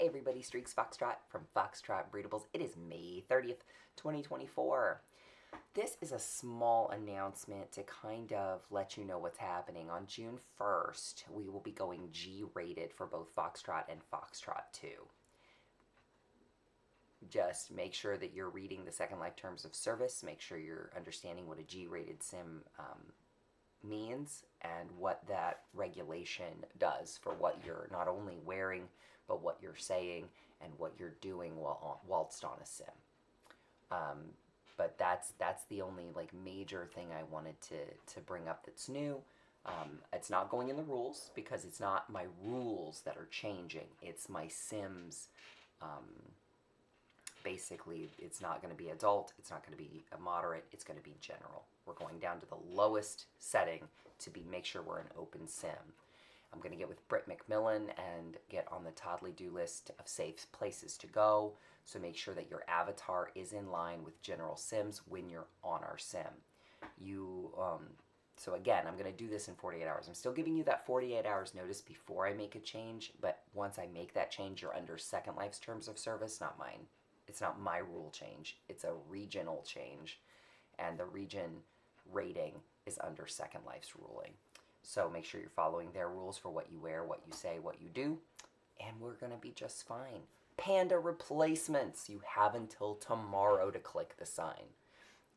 Hey everybody, Streaks Foxtrot from Foxtrot Breedables. It is May 30th, 2024. This is a small announcement to kind of let you know what's happening. On June 1st, we will be going G-rated for both Foxtrot and Foxtrot II. Just make sure that you're reading the Second Life Terms of Service. Make sure you're understanding what a G-rated sim means and what that regulation does for what you're not only wearing, but what you're saying and what you're doing whilst on a sim. But that's the only like major thing I wanted to bring up that's new. It's not going in the rules because it's not my rules that are changing. It's my sims. Basically, it's not going to be adult, it's not going to be a moderate, it's going to be general. We're going down to the lowest setting to make sure we're an open sim. I'm going to get with Britt McMillan and get on the Toddly Do list of safe places to go. So make sure that your avatar is in line with general sims when you're on our sim. So again, I'm going to do this in 48 hours. I'm still giving you that 48 hours notice before I make a change, but once I make that change, you're under Second Life's terms of service, not mine. It's not my rule change. It's a regional change, and the region rating is under Second Life's ruling. So make sure you're following their rules for what you wear, what you say, what you do, and we're going to be just fine. Panda replacements. You have until tomorrow to click the sign.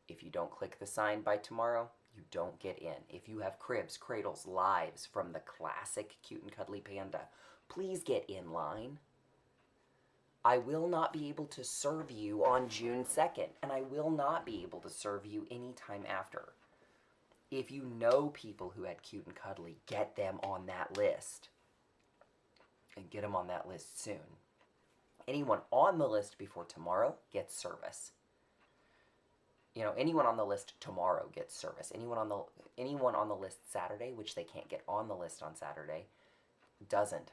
If you don't click the sign by tomorrow, you don't get in. If you have cribs, cradles, lives from the classic Cute and Cuddly Panda, please get in line. I will not be able to serve you on June 2nd, and I will not be able to serve you anytime after. If you know people who had Cute and Cuddly, get them on that list. And get them on that list soon. Anyone on the list before tomorrow gets service. You know, anyone on the list tomorrow gets service. Anyone on the list Saturday, which they can't get on the list on Saturday, doesn't.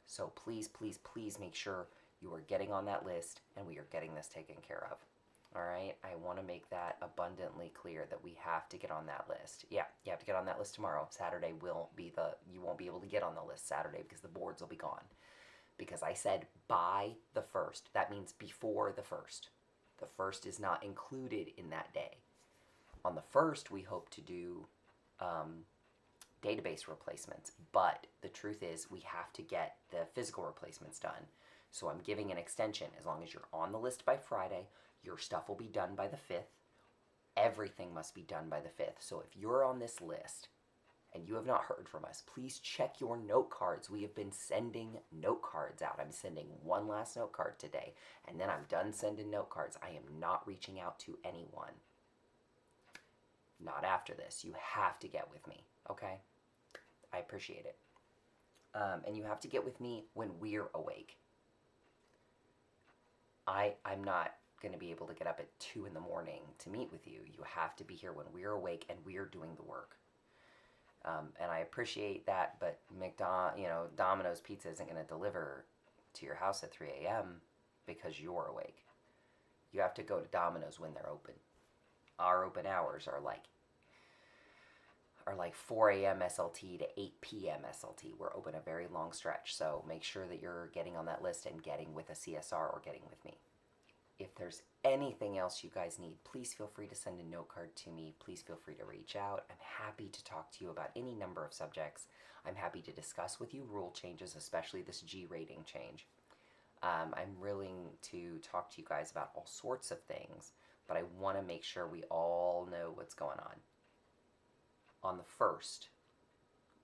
So please, please, please make sure you are getting on that list, and we are getting this taken care of. All right? I want to make that abundantly clear that we have to get on that list. Yeah, you have to get on that list tomorrow. Saturday will be you won't be able to get on the list Saturday because the boards will be gone. Because I said by the 1st. That means before the 1st. The 1st is not included in that day. On the 1st, we hope to do database replacements, but the truth is we have to get the physical replacements done. So I'm giving an extension. As long as you're on the list by Friday, your stuff will be done by the 5th. Everything must be done by the 5th. So if you're on this list and you have not heard from us, please check your note cards. We have been sending note cards out. I'm sending one last note card today, and then I'm done sending note cards. I am not reaching out to anyone. Not after this. You have to get with me, okay? I appreciate it. And you have to get with me when we're awake. I'm not going to be able to get up at 2 in the morning to meet with you. You have to be here when we're awake and we're doing the work. And I appreciate that, but Domino's Pizza isn't going to deliver to your house at 3 a.m. because you're awake. You have to go to Domino's when they're open. Our open hours are like 4 a.m. SLT to 8 p.m. SLT. We're open a very long stretch, so make sure that you're getting on that list and getting with a CSR or getting with me. If there's anything else you guys need, please feel free to send a note card to me. Please feel free to reach out. I'm happy to talk to you about any number of subjects. I'm happy to discuss with you rule changes, especially this G rating change. I'm willing to talk to you guys about all sorts of things, but I want to make sure we all know what's going on. On the 1st,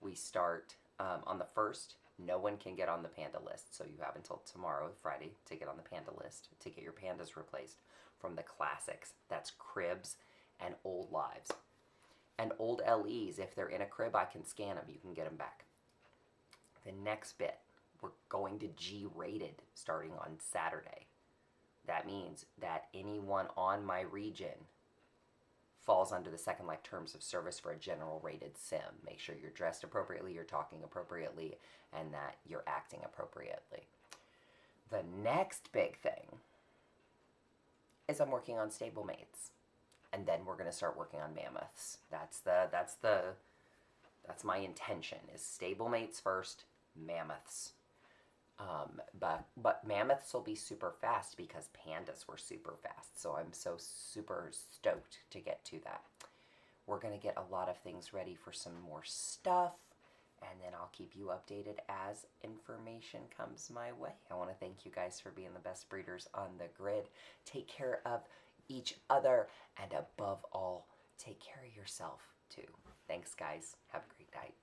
we start, on the 1st, no one can get on the Panda list, so you have until tomorrow, Friday, to get on the Panda list, to get your Pandas replaced from the classics. That's cribs and old lives. And old LEs, if they're in a crib, I can scan them. You can get them back. The next bit, we're going to G-rated starting on Saturday. That means that anyone on my region falls under the Second Life Terms of Service for a general rated sim. Make sure you're dressed appropriately, you're talking appropriately, and that you're acting appropriately. The next big thing is I'm working on stablemates. And then we're going to start working on mammoths. That's my intention, is stablemates first, mammoths. But mammoths will be super fast because pandas were super fast. So I'm so super stoked to get to that. We're going to get a lot of things ready for some more stuff, and then I'll keep you updated as information comes my way. I want to thank you guys for being the best breeders on the grid. Take care of each other, and above all, take care of yourself too. Thanks, guys. Have a great night.